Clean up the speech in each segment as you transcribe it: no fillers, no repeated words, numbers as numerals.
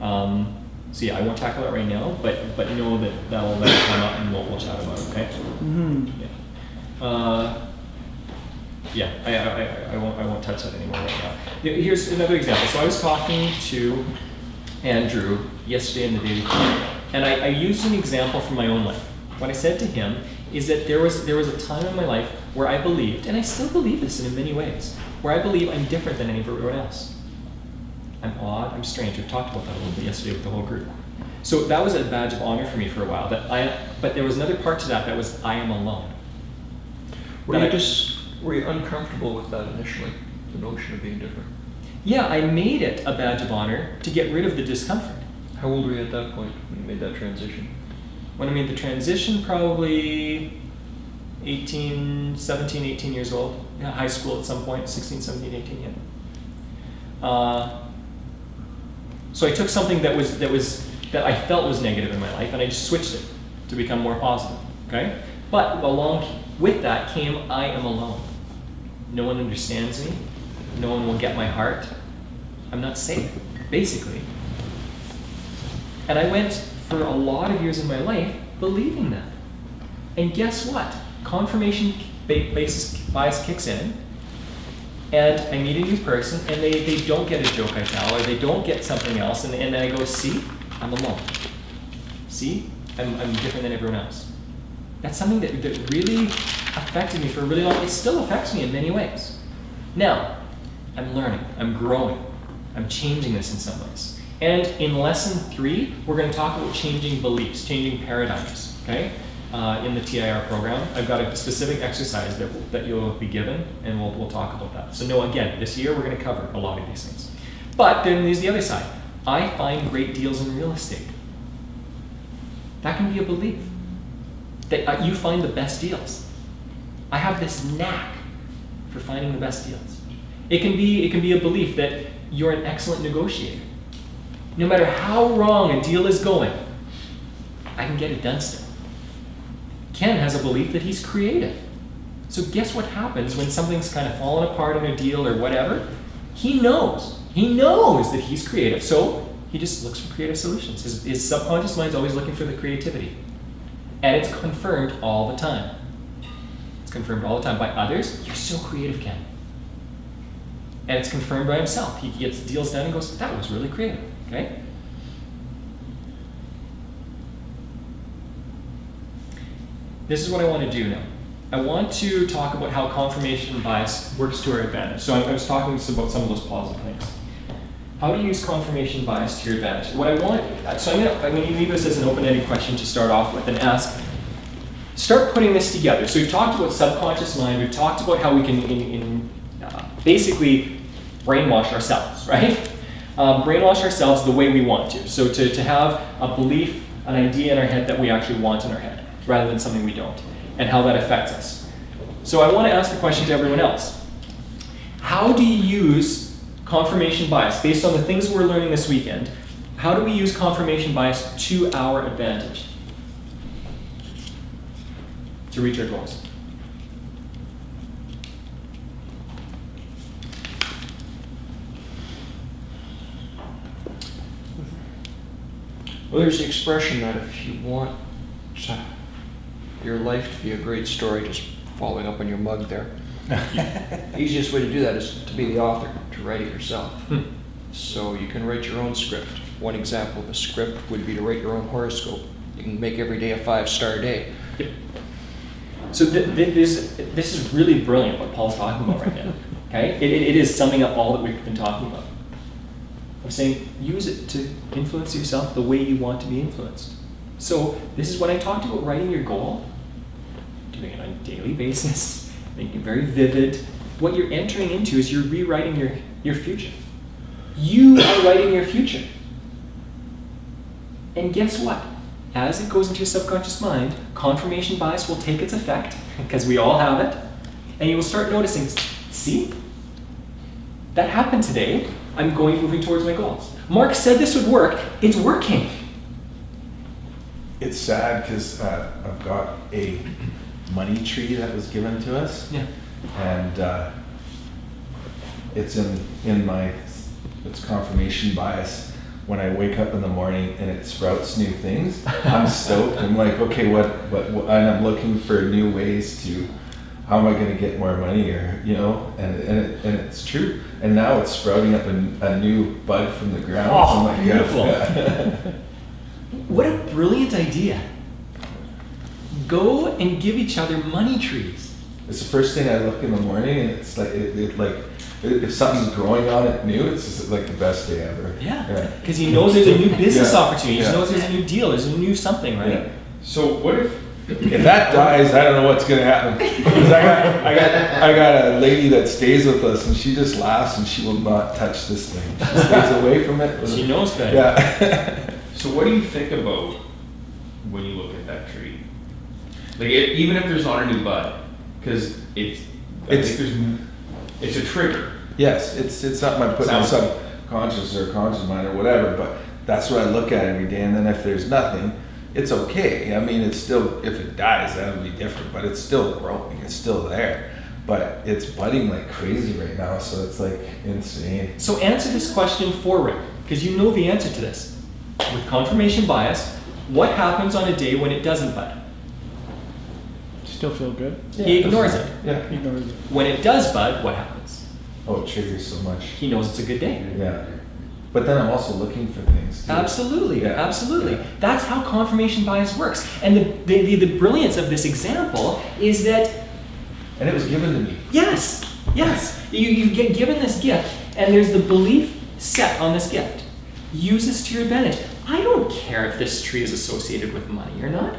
So yeah, I won't tackle it right now, but know that that'll come up and we'll chat about it, okay? Yeah. I won't touch that anymore right now. Here's another example. So I was talking to Andrew yesterday in the day before, and I used an example from my own life. What I said to him is that there was a time in my life where I believed, and I still believe this in many ways, where I believe I'm different than everyone else. I'm odd, I'm strange. We've talked about that a little bit yesterday with the whole group. So that was a badge of honor for me for a while. But there was another part to that was I am alone. Were you uncomfortable with that initially, the notion of being different? Yeah, I made it a badge of honor to get rid of the discomfort. How old were you at that point when you made that transition? When I made the transition, probably 17, 18 years old. Yeah, high school at some point, 16, 17, 18, yeah. So I took something that I felt was negative in my life, and I just switched it to become more positive, okay? But along with that came, I am alone. No one understands me. No one will get my heart. I'm not safe, basically. And I went for a lot of years in my life believing that. And guess what? Confirmation bias kicks in, and I meet a new person, and they don't get a joke I tell, or they don't get something else, and then I go, see, I'm alone. See, I'm different than everyone else. That's something that really affected me for a really long time. It still affects me in many ways. Now, I'm learning, I'm growing, I'm changing this in some ways. And in lesson 3, we're going to talk about changing beliefs, changing paradigms, okay? In the TIR program, I've got a specific exercise that you'll be given, and we'll talk about that. So no, again, this year we're going to cover a lot of these things. But then there's the other side. I find great deals in real estate. That can be a belief, that you find the best deals. I have this knack for finding the best deals. It can be a belief that you're an excellent negotiator. No matter how wrong a deal is going, I can get it done still. Ken has a belief that he's creative. So guess what happens when something's kind of fallen apart in a deal or whatever? He knows that he's creative, so he just looks for creative solutions. His subconscious mind's always looking for the creativity. And it's confirmed all the time. It's confirmed all the time by others. You're so creative, Ken. And it's confirmed by himself. He gets deals done and goes, that was really creative, okay? This is what I want to do now. I want to talk about how confirmation bias works to our advantage. So I was talking about some of those positive things. How do you use confirmation bias to your advantage? What I want, so I'm going to leave this as an open-ended question to start off with and ask, start putting this together. So we've talked about subconscious mind, we've talked about how we can basically brainwash ourselves, right? Brainwash ourselves the way we want to. So to have a belief, an idea in our head that we actually want in our head, rather than something we don't, and how that affects us. So I want to ask the question to everyone else. How do you use confirmation bias, based on the things we're learning this weekend, how do we use confirmation bias to our advantage to reach our goals? Well, there's the expression that if you want your life to be a great story, just following up on your mug there, the easiest way to do that is to be the author, to write it yourself. So you can write your own script. One example of a script would be to write your own horoscope. You can make every day a 5-star day. So this is really brilliant what Paul's talking about right now. Okay, it is summing up all that we've been talking about. I'm saying use it to influence yourself the way you want to be influenced. So this is when I talked about writing your goal, doing it on a daily basis, making it very vivid. What you're entering into is you're rewriting your future. You are writing your future. And guess what? As it goes into your subconscious mind, confirmation bias will take its effect, because we all have it, and you will start noticing, see? That happened today. I'm moving towards my goals. Mark said this would work. It's working. It's sad because I've got a money tree that was given to us. Yeah. And it's it's confirmation bias. when I wake up in the morning and it sprouts new things, I'm stoked. I'm like, okay, what, and I'm looking for new ways to, how am I going to get more money, or, you know, and it's true. And now it's sprouting up a new bud from the ground. Oh, So I'm like, beautiful. Yeah. What a brilliant idea. Go and give each other money trees. It's the first thing I look in the morning, and it's like, if something's growing on it new, it's just like the best day ever. Yeah, because he knows there's a new business Yeah. opportunity. Yeah. He knows there's a new deal. There's a new something, right? Yeah. So what if, If that dies, I don't know what's gonna happen. 'Cause I got a lady that stays with us, and she just laughs, and she will not touch this thing. She stays away from it. She knows better. Yeah. so what do you think about when you look at that tree? Like even if there's not a new bud, because I think it's a trigger. Yes, it's something I put in Sounds- subconscious or conscious mind or whatever, but that's what I look at every day. And then if there's nothing, it's okay. I mean, it's still, if it dies, that would be different, but it's still growing. It's still there. But it's budding like crazy right now, so it's like insane. So answer this question for Rick, because you know the answer to this. With confirmation bias, what happens on a day when it doesn't bud? Still feel good? He ignores it. Yeah. Ignores it. When it does bud, what happens? Oh, it triggers so much. He knows it's a good day. Yeah. But then I'm also looking for things too. Absolutely, Yeah. absolutely. Yeah. That's how confirmation bias works. And the brilliance of this example is that, And it was given to me. yes, you get given this gift, and there's the belief set on this gift. Use this to your advantage. I don't care if this tree is associated with money or not.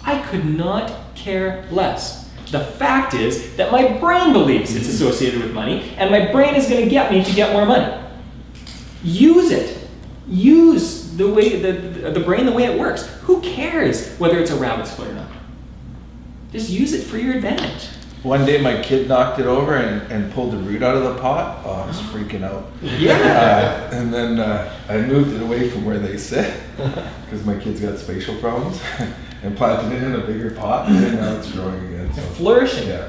I could not care less. The fact is that my brain believes it's associated with money, and my brain is going to get me to get more money. Use it. Use the way the brain the way it works. Who cares whether it's a rabbit's foot or not? Just use it for your advantage. One day my kid knocked it over and pulled the root out of the pot. Oh, I was freaking out. Yeah. And then I moved it away from where they sit because my kid's got spatial problems and planted it in a bigger pot, and now it's growing again. So. Flourishing. Yeah.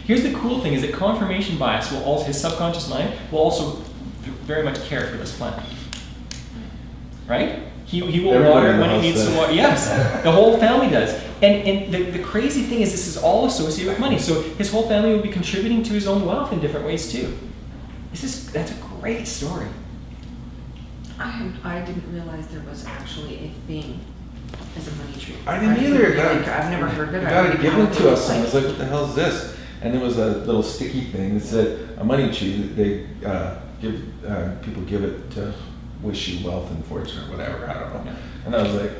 Here's the cool thing: is that confirmation bias will also, his subconscious mind will also very much care for this plant. Right? He will Everybody water in it the when he house needs to does. water. Yes, the whole family does. And the crazy thing is, this is all associated with money. So his whole family will be contributing to his own wealth in different ways too. That's a great story. I didn't realize there was actually a thing as a money tree. I didn't either. I've never heard of it. It I got don't it even know given what it to looks us, and I was like, "What the hell is this?" And it was a little sticky thing that said a money tree that they give people give it to wish you wealth and fortune or whatever. I don't know. Yeah. And I was like,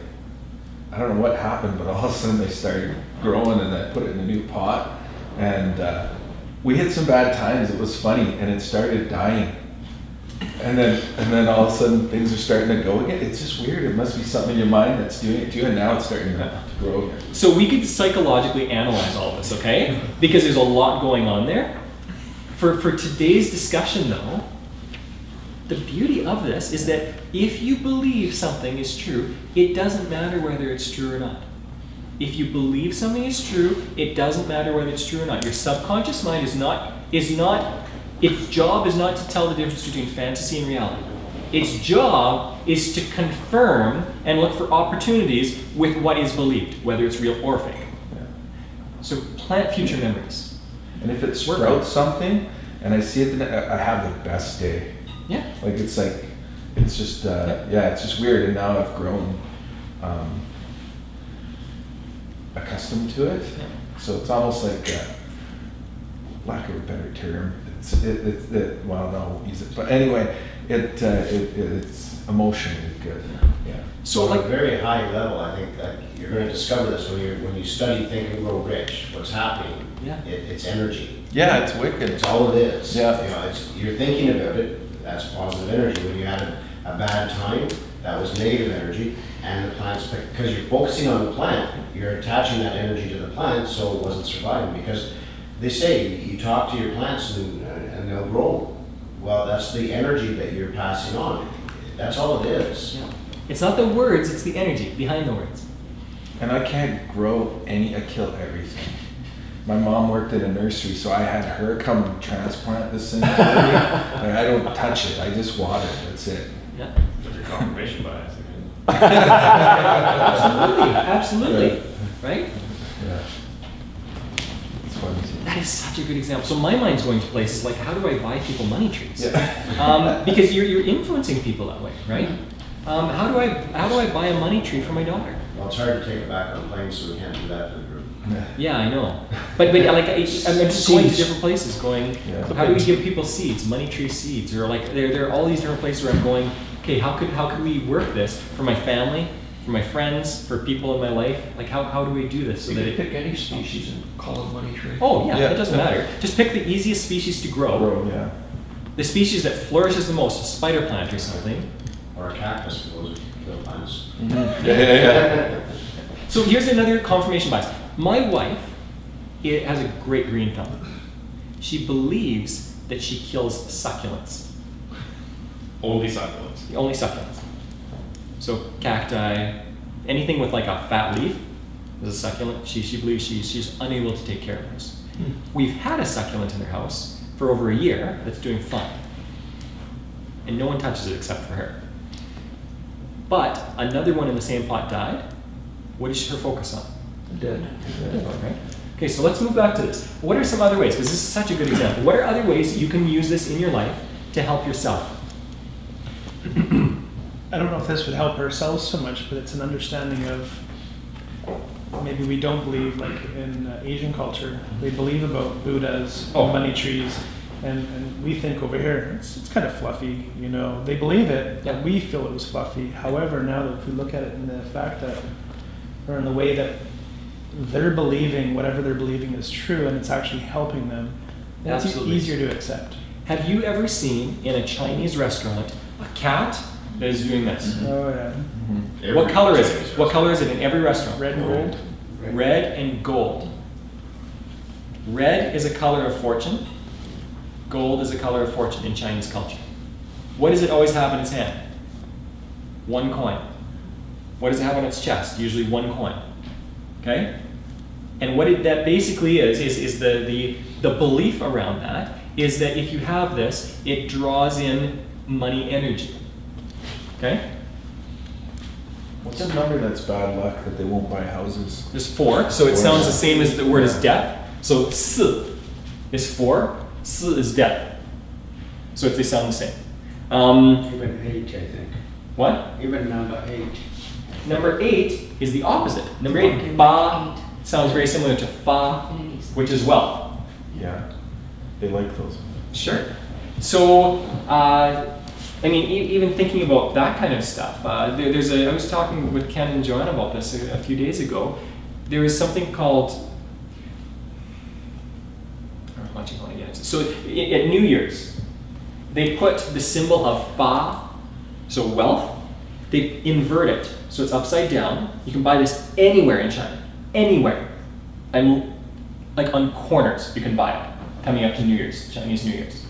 I don't know what happened, but all of a sudden they started growing, and I put it in a new pot, and we hit some bad times. It was funny, and it started dying. And then all of a sudden things are starting to go again. It's just weird. It must be something in your mind that's doing it to you, and now it's starting to grow again. So we could psychologically analyze all this, okay? Because there's a lot going on there. For today's discussion, though, the beauty of this is that if you believe something is true, it doesn't matter whether it's true or not. If you believe something is true, it doesn't matter whether it's true or not. Your subconscious mind its job is not to tell the difference between fantasy and reality. Its job is to confirm and look for opportunities with what is believed, whether it's real or fake. Yeah. So plant future memories. And if it Work on sprouts something and I see it, I have the best day. Yeah. It's just, it's just weird. And now I've grown accustomed to it. Yeah. So it's almost like, lack of a better term, well, no, I won't use it. But anyway, it's emotionally good. Yeah. So on like, a very high level, I think that you're going to discover this when you study Think and Grow Rich. What's happening? Yeah. It's energy. Yeah, it's wicked. It's all it is. Yeah. You know, you're thinking about it. That's positive energy. When you had a bad time, that was negative energy. And the plants, because you're focusing on the plant, you're attaching that energy to the plant, so it wasn't surviving. Because they say you talk to your plants and they'll grow. Well, that's the energy that you're passing on. That's all it is. yeah. It's not the words, it's the energy behind the words. And I can't grow I kill everything. My mom worked at a nursery, so I had her come transplant this thing for me. Like, I don't touch it, I just water it, that's it. Yeah. confirmation bias. Absolutely, absolutely, right? Yeah. It's funny. That is such a good example. So my mind's going to places like, how do I buy people money trees? Yeah. Because you're influencing people that way, right? How do I buy a money tree for my daughter? Well, it's hard to take it back on planes, so we can't do that for the group. Yeah, I know. But like I'm just going to different places, going. Yeah. How do we give people seeds, money tree seeds, or like there are all these different places where I'm going. Okay, how could we work this for my family, for my friends, for people in my life? Like how do we do this so You that can it? pick any species and call it money tree. Oh yeah, Yeah. it doesn't matter. Just pick the easiest species to grow. Bro, yeah. The species that flourishes the most, a spider plant or something. Or a cactus for those who kill plants. Yeah. So here's another confirmation bias. My wife has a great green thumb. She believes that she kills succulents. Only succulents. Only succulents. So cacti, anything with like a fat leaf is a succulent. She believes she's unable to take care of those. We've had a succulent in her house for over a year that's doing fine. And no one touches it except for her. But another one in the same pot died. What is her focus on? Dead. Okay. Okay, so let's move back to this. What are some other ways? Because this is such a good example. What are other ways that you can use this in your life to help yourself? I don't know if this would help ourselves so much, but it's an understanding of maybe we don't believe, like in Asian culture, they believe about Buddhas, Oh. money trees, and we think over here it's kind of fluffy, you know. They believe it, Yeah. but we feel it was fluffy. However, now that if we look at it in the fact that, or in the way that they're believing whatever they're believing is true, and it's actually helping them, then it's Absolutely. easier to accept. Have you ever seen in a Chinese restaurant a cat that is doing this? Oh yeah, Mm-hmm. What color is it? What color is it in every restaurant? red and gold. Red and gold. Red is a color of fortune. Gold is a color of fortune in Chinese culture. What does it always have in its hand? One coin. What does it have on its chest? Usually one coin. Okay? And what that basically is the belief around that is that if you have this, it draws in money energy. Okay? What's a number that's bad luck that they won't buy houses? There's 4, so it Four. sounds the same as the word is death. So 4 is 4, 4 is death. So they sound the same. Even 8, I think. What? Even number 8. Number 8 is the opposite. Number 8, ba, sounds very similar to fa, which is wealth. Yeah. They like those. Sure. So, I mean, even thinking about that kind of stuff, I was talking with Ken and Joanna about this a few days ago. There is something called, I don't know what you want to get into. So at New Year's, they put the symbol of fa, so wealth, they invert it, so it's upside down. You can buy this anywhere in China, anywhere. I'm like on corners, you can buy it coming up to New Year's, Chinese New Year's.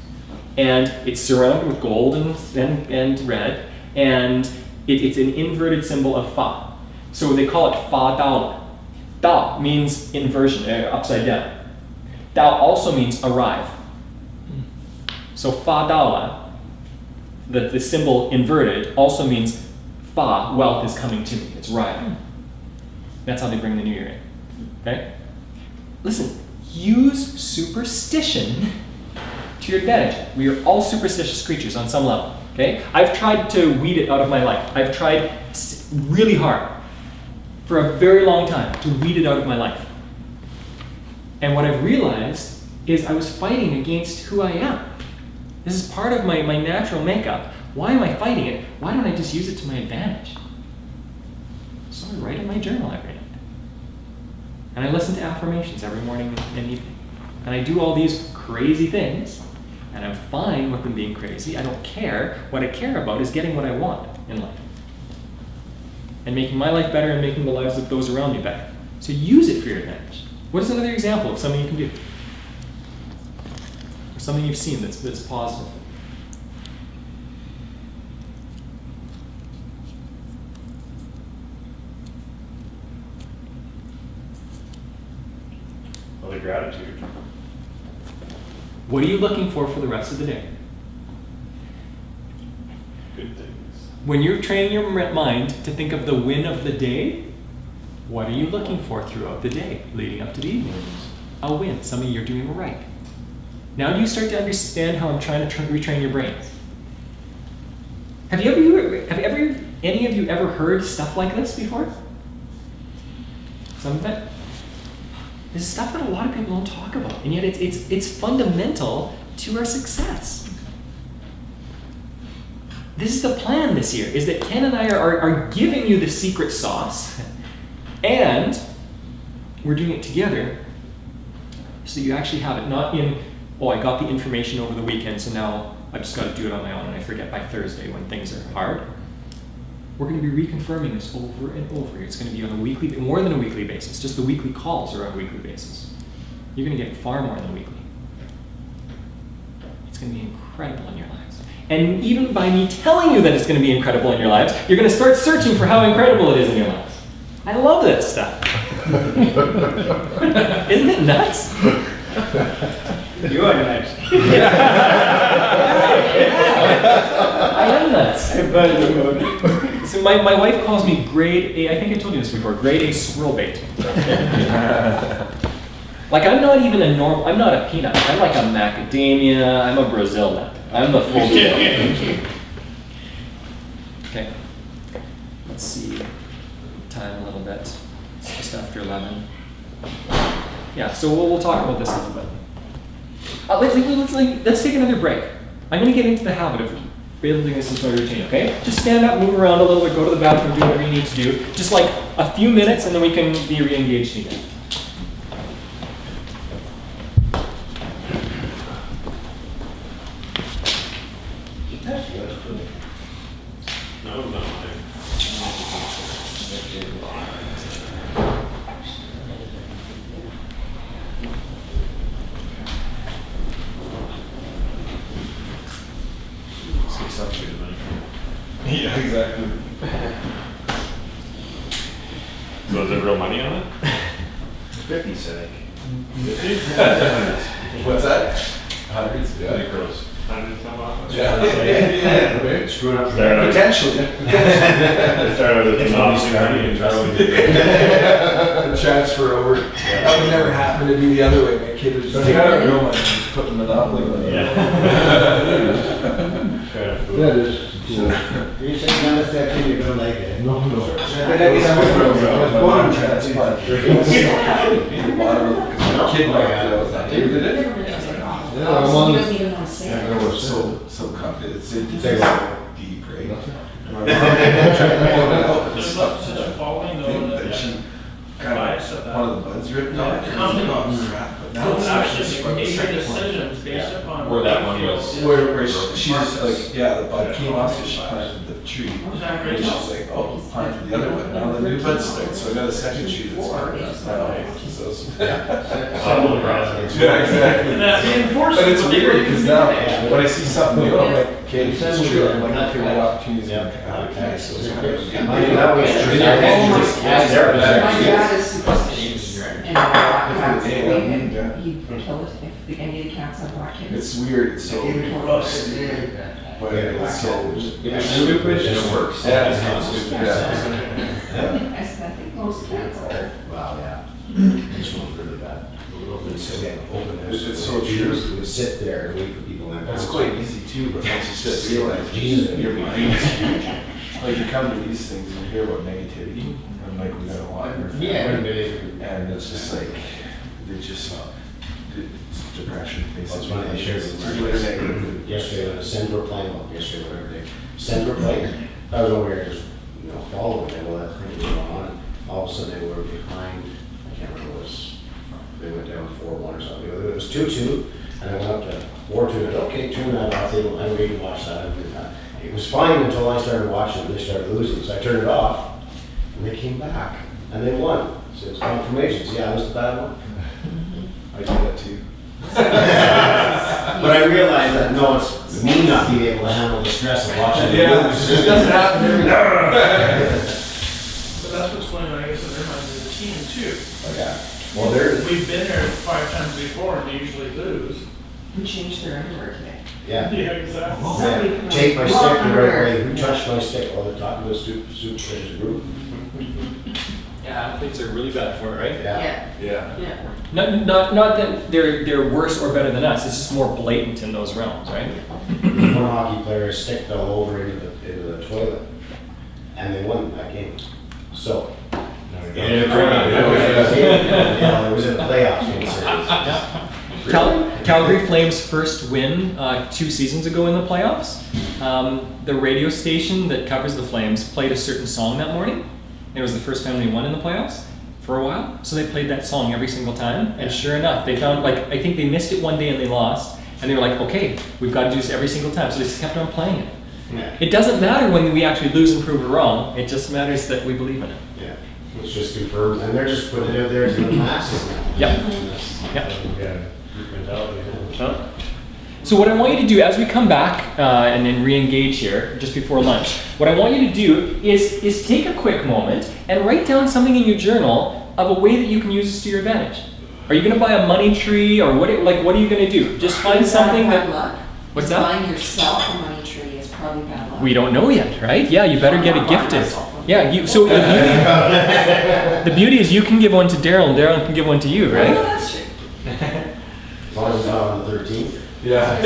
And it's surrounded with gold and red, and it's an inverted symbol of fa. So they call it fa dao. Dao means inversion, upside down. Dao also means arrive. So fa dao, the symbol inverted, also means fa, wealth is coming to me, it's arriving. That's how they bring the new year in. Okay? Listen, use superstition to your advantage. We are all superstitious creatures on some level. Okay? I've tried to weed it out of my life. I've tried really hard for a very long time to weed it out of my life. And what I've realized is I was fighting against who I am. This is part of my natural makeup. Why am I fighting it? Why don't I just use it to my advantage? So I write in my journal every night. And I listen to affirmations every morning and evening. And I do all these crazy things, and I'm fine with them being crazy. I don't care. What I care about is getting what I want in life. And making my life better and making the lives of those around me better. So use it for your advantage. What is another example of something you can do? Or something you've seen that's positive? Well, the gratitude. What are you looking for the rest of the day? Good things. when you're training your mind to think of the win of the day, what are you looking for throughout the day leading up to the evening? A win, something you're doing right. Now do you start to understand how I'm trying to retrain your brain? Have any of you ever heard stuff like this before? Some of it? This is stuff that a lot of people don't talk about, and yet it's fundamental to our success. This is the plan this year, is that Ken and I are giving you the secret sauce, and we're doing it together so that you actually have it, not in, oh, I got the information over the weekend, so now I've just got to do it on my own, and I forget by Thursday when things are hard. We're going to be reconfirming this over and over. It's going to be on a weekly, more than a weekly basis. Just the weekly calls are on a weekly basis. You're going to get far more than weekly. It's going to be incredible in your lives. And even by me telling you that it's going to be incredible in your lives, you're going to start searching for how incredible it is in your lives. I love that stuff. Isn't it nuts? You are next. I am nuts. So my wife calls me grade A, I think I told you this before, grade A squirrel bait. Like I'm not even a normal, I'm not a peanut. I'm like a macadamia, I'm a Brazil nut. I'm the full deal. Okay. Let's see. Time a little bit. It's just after 11. Yeah, so we'll talk about this a little bit. Let's take another break. I'm going to get into the habit of building this into a routine, okay? Just stand up, move around a little bit, go to the bathroom, do whatever you need to do. Just like a few minutes, and then we can be re-engaged again. Yeah, exactly. So is there real money on it? 50 cents. What's that? Hundreds, yeah. It grows 100 some off. Yeah. Screwing up. Potentially. Started with the novelty money and Transfer over. That would never happen to be the other way. My kid would just take out real money and just put the Monopoly money. That is cool. You say none of that kid, you're gonna like it. No. One transplant. Kid might have that. You did it? Yeah, I'm on He this. doesn't even want to say I it. know it's so complicated. It's deep, right? There's such a following though That that she kind of, one of the buds ripped off. And I was like, oh crap, but now it's actually make your second one. decisions based upon. Where what that you one feel was. is- Where she just like, yeah, the bud came off, so she planted the tree. Exactly. And she's like, oh, planted the other one, now the new bud starts, so I got a second tree that's coming up now. So Humble process. yeah, exactly. And that reinforces. But it's what they weird, were because doing. now, when I see something new, I'm like, okay, this is true, I'm like, okay, what opportunities are okay, so it's kind of. I mean, that was true. My dad is superstitious, and black cats, Yeah. he'd kill it if any of the cats had black kids. It's weird, it's so, but it's so. It's stupid and it works. Yeah, It's it's not not stupid. stupid, yeah. I said, I think most cats are. Wow, yeah. This one's really bad. So we had open house. It's so true. We would sit there and wait for people in. It's quite easy too, but once you start to realize, Jesus, your mind is huge. Like you come to these things and you hear about negativity, and like we got a lot in our family. And it's just like, it's depression, That's basically. why I shared It's with really negative. yesterday on a Sendra plane, well, yesterday, whatever day, Sendra plane. I was over here just, following them, well, that thing was going on. All of a sudden they were behind, I can't remember what it was, they went down 4-1 or something. It was 2-2, and I went up to 4-2, and okay, turn that off, I don't even watch that. It was fine until I started watching and they started losing, so I turned it off, and they came back, and they won. So it's confirmations, yeah, I was the bad one. I do that too. But I realized that, no, it's me not being able to handle the stress of watching them Yeah, lose. it doesn't happen every day. But that's what's going on, I guess, in their minds as a team too. Yeah. Well, We've been there 5 times before and they usually lose. We changed their underwear today. Yeah. exactly. Yeah. Take my stick the right way. Who touched my stick? Oh, the top of the soup group. Yeah, athletes are really bad for it, right? Yeah. Yeah. Yeah. Not that they're worse or better than us. It's just more blatant in those realms, right? One hockey player's stick fell over into the toilet, and they won that game. So. Yeah, it was in the playoffs. In the series. Calgary Flames' first win 2 seasons ago in the playoffs. The radio station that covers the Flames played a certain song that morning. It was the first time they won in the playoffs for a while. So they played that song every single time. And sure enough, they found, like, I think they missed it one day and they lost. And they were like, okay, we've got to do this every single time. So they just kept on playing it. Yeah. It doesn't matter when we actually lose and prove it wrong. It just matters that we believe in it. Yeah. It's just confirmed, and they're just putting it out there to the masses now. Yep. That's- Yep. Yeah. Group mentality. So what I want you to do as we come back and then re-engage here just before lunch, what I want you to do is take a quick moment and write down something in your journal of a way that you can use this to your advantage. Are you going to buy a money tree or what are you going to do? Just find something Bad that... luck. What's that? Buying yourself a money tree is probably bad luck. We don't know yet, right? Yeah, you better get it gifted. Yeah, so the beauty is you can give one to Daryl and Daryl can give one to you, Oh, right? that's true. As long as it's not on the 13th. Yeah.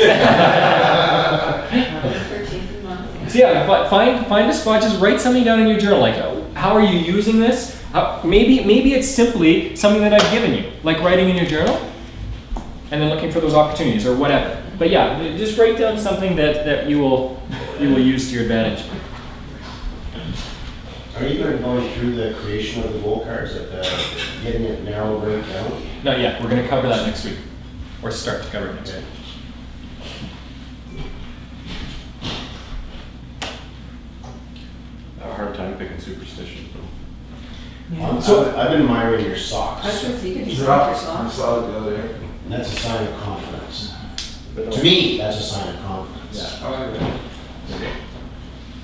13th of the month. So yeah, find a spot. Just write something down in your journal. Like, how are you using this? Maybe it's simply something that I've given you, like writing in your journal, and then looking for those opportunities or whatever. But yeah, just write down something that you will use to your advantage. Are you going to go through the creation of the goal cards, getting it narrowed right down? Not yet. We're going to cover that next week, or start to cover it next week. I have a hard time picking superstitions though. I've been admiring your socks. I should see, could you I stop yourself? saw it the other day. And that's a sign of confidence. To me, that's a sign of confidence.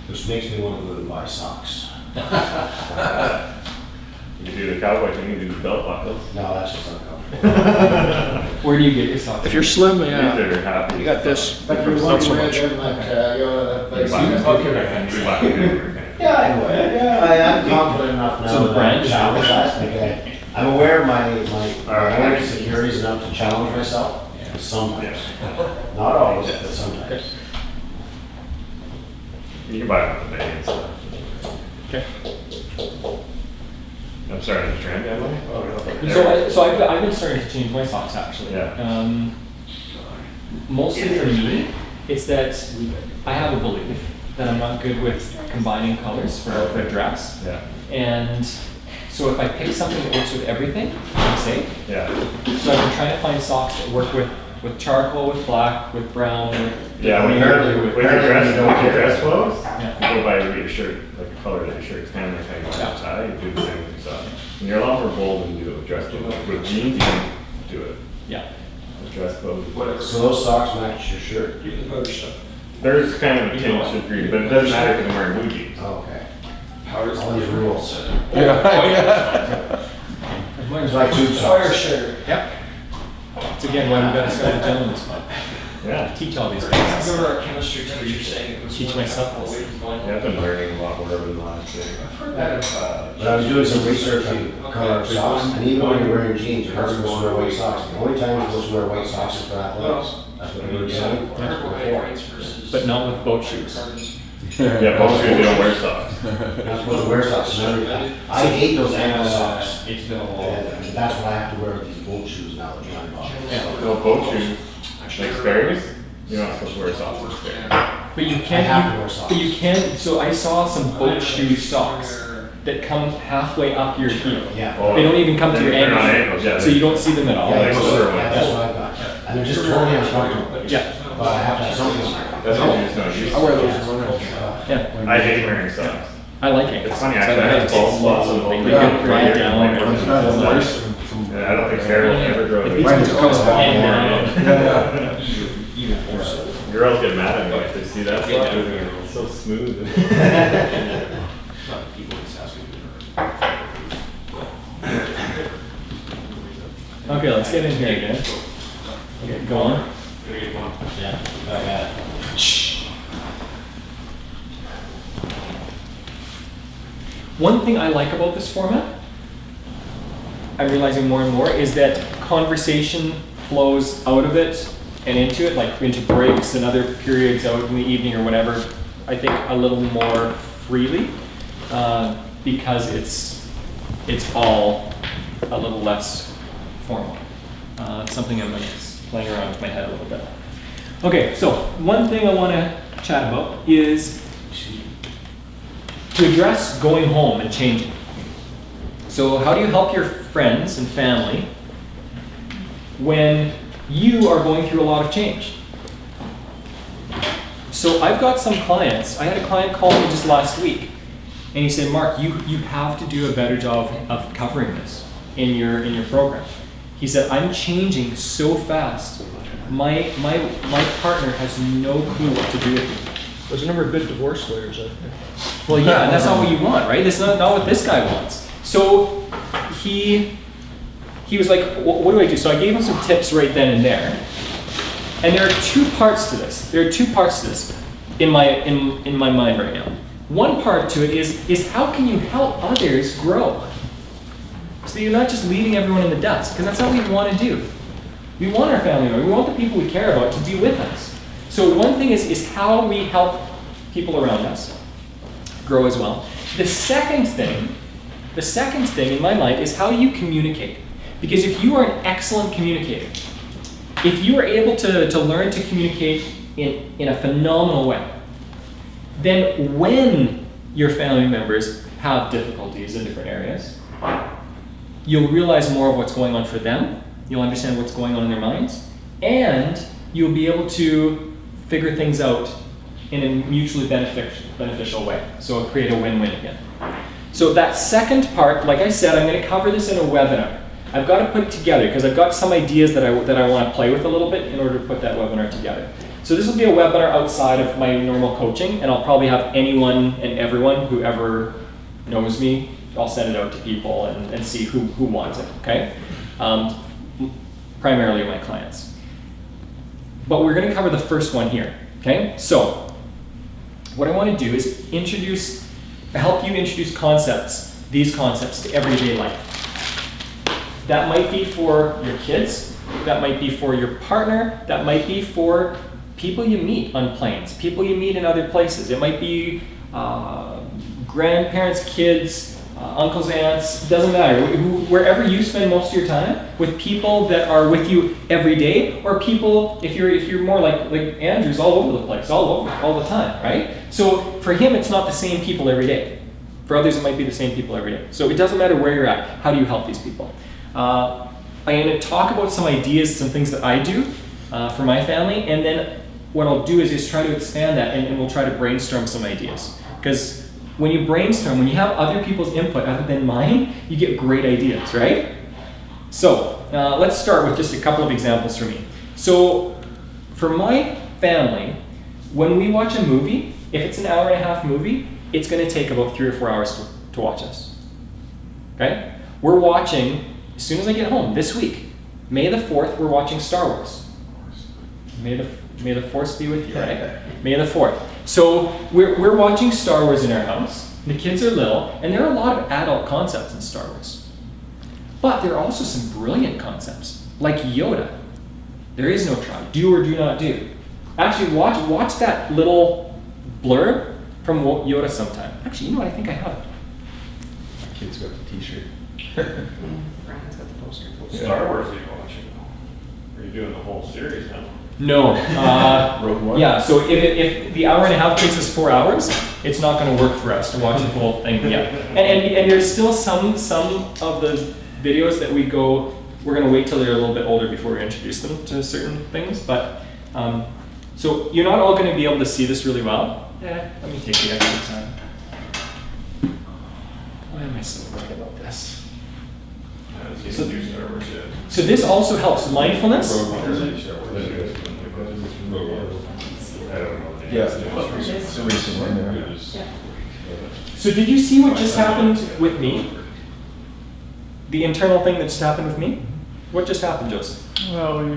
Which makes me want to go and buy socks. You do the cowboy thing, you do the belt buckles. No, that's just uncomfortable. Where do you get your socks? If you're slim, These yeah, are happy. you got this. Like Not you're so wearing much. them like, We buy it. Yeah, I would. Yeah, I'm confident enough now So the that brand I is- challenge that. Like, I'm aware of my own insecurities enough to challenge myself. Sometimes, not always, but sometimes. You can buy it on the day and stuff. Okay. I'm starting to trend, am I? So I've been starting to change my socks actually. Yeah. Mostly for me, it's that I have a belief that I'm not good with combining colors for a dress. Yeah. And so if I pick something that works with everything, I'm safe. Yeah. So I've been trying to find socks that work with charcoal, with black, with brown. Yeah, when Apparently- with your dress, apparently with your dress clothes, Yeah. you go by your shirt, like the color of your shirt, it's kind of like how you want to tie, you do the same with your socks. And you're a lot more bold than you do it with dress clothes. With jeans, you can do it. Yeah. With dress clothes. So those socks match your shirt? There's kind of a tinge of green, but it doesn't matter if I'm wearing blue jeans. Oh, okay. All these rules. Mine's It's like tube socks. Yep. It's again why we got to start a gentleman's club. Yeah. Teach all these I things. remember our chemistry teacher saying it was. Teach myself this. Yeah, I've been learning a lot more over the last year. But I was doing some research on color of socks, and even when you're wearing jeans, you're not supposed to wear white socks. The only time you're supposed to wear white socks is for athletics. That's what they were designed for. That's before. But not with boat shoes. Yeah, most shoes, you don't wear socks. You're not supposed to wear socks. I hate those ankle socks. And that's why I have to wear these boat shoes now that Johnny bought. Yeah. No boat shoes, like Sperry's, you're not supposed to wear socks with Sperry's. But you I can. have to wear socks. But you can. So I saw some boat shoe socks that come halfway up your heel. Yeah. They don't even come to your They're not ankles, ankles, yeah, so you don't see them at all. Yeah, like silver ones. that's what I got. And they're just totally uncomfortable. Yeah. But I have to have something on there. That's what you're just not used I wear to. those as runners. Yeah. I hate wearing socks. I like it. It's funny, actually, I have bald spots on both. They get right down. And I don't think Sarah will ever grow. If their these socks. girls hang down. Girls get mad at me if they see that stuff, it's so smooth. Okay, let's get in here again. Okay, go on. Yeah, I got it. one thing I like about this format, I'm realizing more and more, is that conversation flows out of it and into it, like into breaks and other periods out in the evening or whatever, I think a little more freely, because it's all a little less formal. It's something I'm playing around with my head a little bit. Okay, so one thing I want to chat about is to address going home and changing. So how do you help your friends and family when you are going through a lot of change? So I've got some clients. I had a client call me just last week, and he said, Mark, you have to do a better job of covering this in your program. He said, I'm changing so fast. My partner has no clue what to do with me. There's a number of good divorce lawyers out there. Well, yeah, and that's not what you want, right? That's not what this guy wants. So he was like, what do I do? So I gave him some tips right then and there. And there are two parts to this. There are two parts to this in my mind right now. One part to it is how can you help others grow? So you're not just leaving everyone in the dust, because that's not what we want to do. We want our family members, we want the people we care about to be with us. So one thing is how we help people around us grow as well. The second thing in my mind is how you communicate. Because if you are an excellent communicator, if you are able to learn to communicate in a phenomenal way, then when your family members have difficulties in different areas, you'll realize more of what's going on for them, you'll understand what's going on in their minds, and you'll be able to figure things out in a mutually beneficial way. So it'll create a win-win again. So that second part, like I said, I'm going to cover this in a webinar. I've got to put it together because I've got some ideas that I want to play with a little bit in order to put that webinar together. So this will be a webinar outside of my normal coaching, and I'll probably have anyone and everyone who ever knows me, I'll send it out to people and see who wants it, okay? Primarily my clients. But we're going to cover the first one here, okay? So what I want to do is help you introduce these concepts to everyday life. That might be for your kids, that might be for your partner, that might be for people you meet on planes, people you meet in other places. It might be grandparents, kids, uncles, aunts, doesn't matter. Wherever you spend most of your time, with people that are with you every day, or people, if you're more like Andrew's, all over the place, all the time, right? So for him, it's not the same people every day. For others, it might be the same people every day. So it doesn't matter where you're at. How do you help these people? I'm going to talk about some ideas, some things that I do for my family, and then what I'll do is try to expand that, and we'll try to brainstorm some ideas. Because when you brainstorm, when you have other people's input other than mine, you get great ideas, right? So let's start with just a couple of examples for me. So for my family, when we watch a movie, if it's an hour-and-a-half movie, it's going to take about 3 or 4 hours to watch us. Okay? We're watching, as soon as I get home, this week, May the 4th, we're watching Star Wars. May the Force be with you, right? May the 4th. So we're watching Star Wars in our house. The kids are little, and there are a lot of adult concepts in Star Wars. But there are also some brilliant concepts, like Yoda. There is no try. Do or do not do. Actually, watch that little blurb from Yoda sometime. Actually, you know what? I think I have it. My kid's got the t-shirt. Brian's got the poster. Star Wars are you watching? Are you doing the whole series now? No. Rogue One? Yeah, so if the hour-and-a-half takes us 4 hours, it's not going to work for us to watch the whole thing. Yeah, and there's still some of the videos that we're going to wait till they're a little bit older before we introduce them to certain things. But so you're not all going to be able to see this really well. Let me take the extra time. Why am I so worried about this? I haven't seen the new Star Wars yet. So this also helps mindfulness. I don't know. Yeah, it's a recent one there. So did you see what just happened with me? The internal thing that just happened with me? What just happened, Joseph? Well,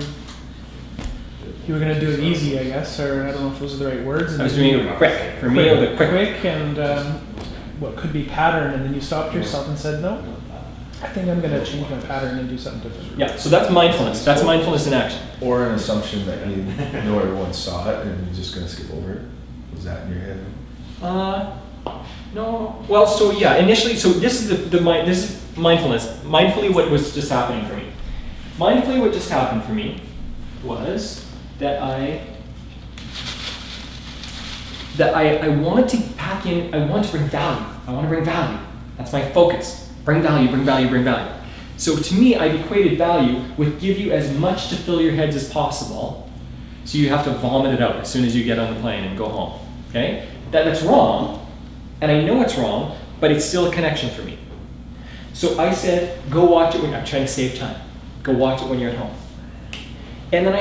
you were going to do it easy, I guess, or I don't know if those are the right words. I was doing it quick. For me, it was quick. And what could be pattern, and then you stopped yourself and said, no, I think I'm gonna change my pattern and do something different. Yeah, so that's mindfulness. That's mindfulness in action. Or an assumption that you know everyone saw it and you're just gonna skip over it? Was that in your head? No. Well, so yeah, initially, so this is this is mindfulness. Mindfully, what was just happening for me? Mindfully, what just happened for me was that I want to pack in. I want to bring value. I want to bring value. That's my focus. Bring value. Bring value. Bring value. So to me, I've equated value with give you as much to fill your heads as possible. So you have to vomit it out as soon as you get on the plane and go home. Okay? That's wrong, and I know it's wrong, but it's still a connection for me. So I said, go watch it when I'm trying to save time. Go watch it when you're at home. And then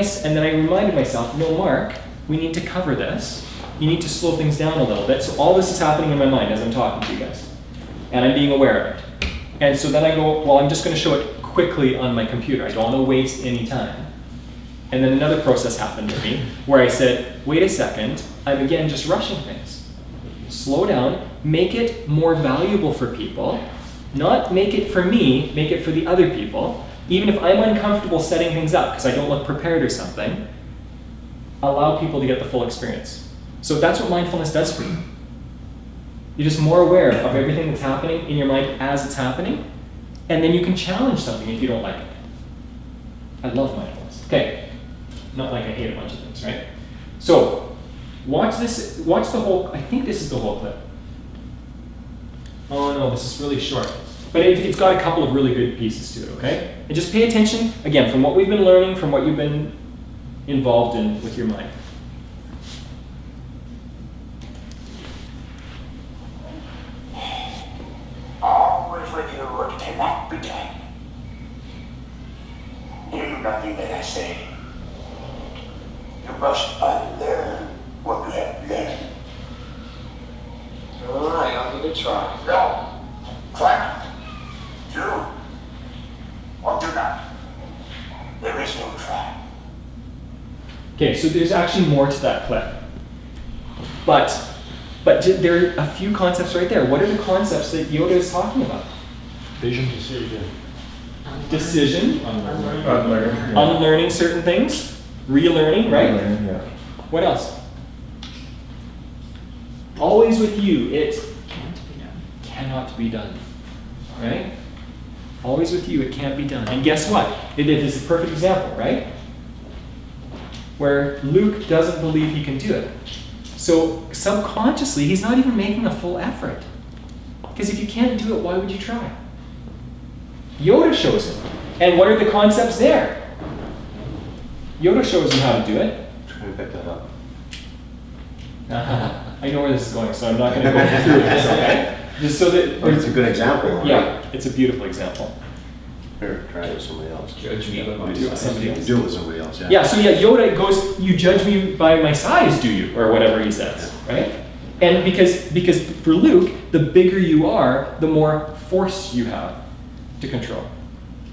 I reminded myself, no, Mark, we need to cover this. You need to slow things down a little bit. So all this is happening in my mind as I'm talking to you guys, and I'm being aware of it. And so then I go, well, I'm just going to show it quickly on my computer. I don't want to waste any time. And then another process happened to me where I said, wait a second, I'm again just rushing things. Slow down, make it more valuable for people, not make it for me, make it for the other people. Even if I'm uncomfortable setting things up because I don't look prepared or something, allow people to get the full experience. So that's what mindfulness does for you. You're just more aware of everything that's happening in your mind as it's happening, and then you can challenge something if you don't like it. I love mindfulness. Okay. Not like I hate a bunch of things, right? So, watch the whole, I think this is the whole clip. Oh no, this is really short. But it's got a couple of really good pieces to it, okay? And just pay attention, again, from what we've been learning, from what you've been involved in with your mind. Always with you what cannot be done. Do nothing that I say. You must unlearn what you have learned. All right, I'm going to try. No, try not. Do or do not. There is no try. Okay, so there's actually more to that clip. But there are a few concepts right there. What are the concepts that Yoda is talking about? Vision. Decision. Unlearning. Yeah. Unlearning certain things. Relearning, right? Unlearning, yeah. What else? Always with you, it cannot be done. Right? Always with you, it can't be done. And guess what? It is a perfect example, right? Where Luke doesn't believe he can do it. So subconsciously, he's not even making a full effort. Because if you can't do it, why would you try? Yoda shows him. And what are the concepts there? Yoda shows him how to do it. Try and pick that up. I know where this is going, so I'm not going to go through this, okay? Just so that... But it's a good example, right? Yeah, it's a beautiful example. Here, try it with somebody else. Judge me by my Do it with size. somebody You else. can do it with somebody else, yeah. Yeah, so yeah, Yoda goes, you judge me by my size, do you? Or whatever he says, right? And because for Luke, the bigger you are, the more force you have to control.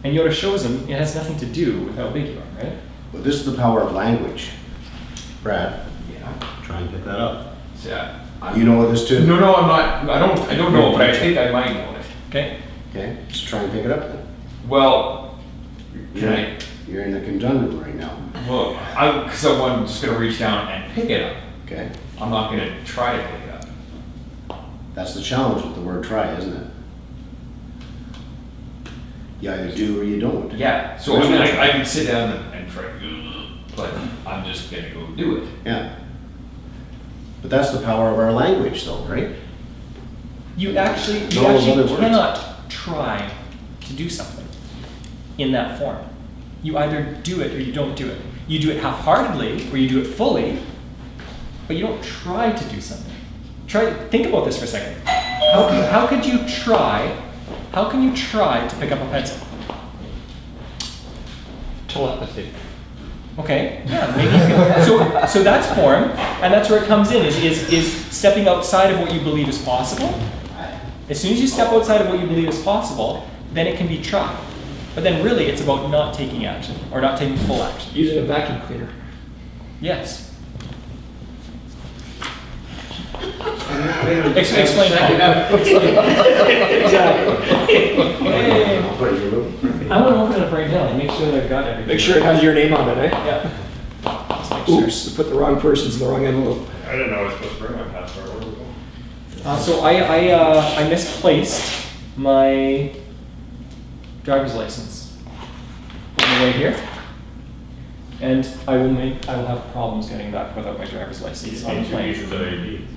And Yoda shows him it has nothing to do with how big you are, right? But this is the power of language. Brad, Yeah. try and pick that up. So, yeah. I'm- You know what this too? No, I'm not. I don't know, but I think I might know it. Okay? Okay, just try and pick it up then. Well, can I? You're in a conundrum right now, Well, because I'm just gonna reach down and pick it up. okay? I'm not gonna try to pick it up. That's the challenge with the word try, isn't it? You either do or you don't. Yeah. So I mean, I can sit down and try, but I'm just gonna go do it. Yeah. But that's the power of our language though, right? You actually No other words. cannot try to do something in that form. You either do it or you don't do it. You do it half-heartedly or you do it fully, but you don't try to do something. Think about this for a second. How can you try to pick up a pencil? Telepathy. Okay, yeah, maybe you can. So that's form, and that's where it comes in, is stepping outside of what you believe is possible. As soon as you step outside of what you believe is possible, then it can be tried. But then really it's about not taking action, or not taking full action. Using a vacuum cleaner. Yes. Explain that. Hey, I'll put it in your room. I want to open it up right now and make sure that I've got everything. Make sure it has your name on it, eh? Yeah. Just make sure. Oops, put the wrong persons in the wrong envelope. I didn't know I was supposed to bring my passport. Where do we go? So I misplaced my driver's license on the way here, and I will have problems getting back without my driver's You license just on the need 2 plane. pieces of ID.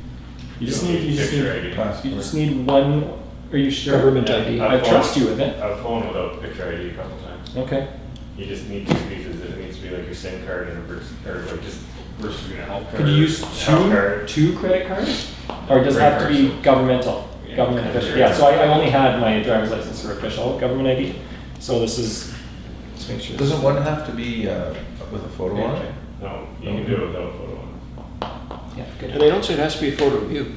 You just don't need picture ID. you just need one. Are you sure? Government Yeah, ID. I trust you with it. I've flown without picture ID a couple times. Okay. You just need 2 pieces. It needs to be like your SIM card and a birth, or like just birth certificate, health card. Could you use health card. two credit cards, or does it have to be Credit governmental? Yeah, Government credit official. card. Yeah. So I only had my driver's license for official government ID. So this is. Let's make sure. Doesn't one have to be with a photo on it? No, you can do it without a photo on Yeah. Good. And they don't say it has to be a photo of you.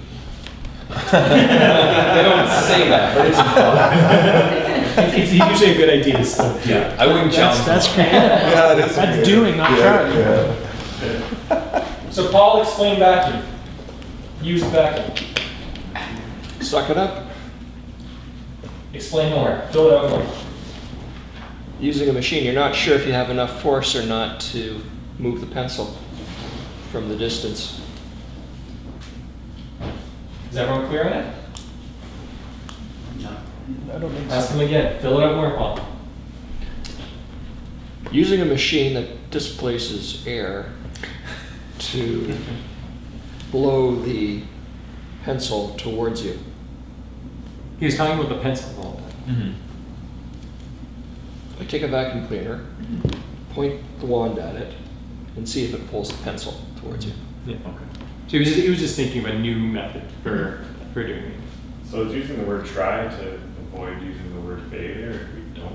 They don't say that, but it's usually a good idea. So. Yeah, I wouldn't challenge. That's them. creative. Yeah, it is. That's doing, not trying. Yeah. So Paul, explain vacuum. Use vacuum. Suck it up. Explain more. Fill it out more. Using a machine, you're not sure if you have enough force or not to move the pencil from the distance. Is everyone clear on it? I don't think Ask so. them again. Fill it out more, Paul. Using a machine that displaces air to blow the pencil towards you. He was talking about the pencil the whole time. I take a vacuum cleaner, point the wand at it, and see if it pulls the pencil towards you. Yeah. Okay. So he was just thinking of a new method for doing it. So it's using the word try to avoid using the word fade.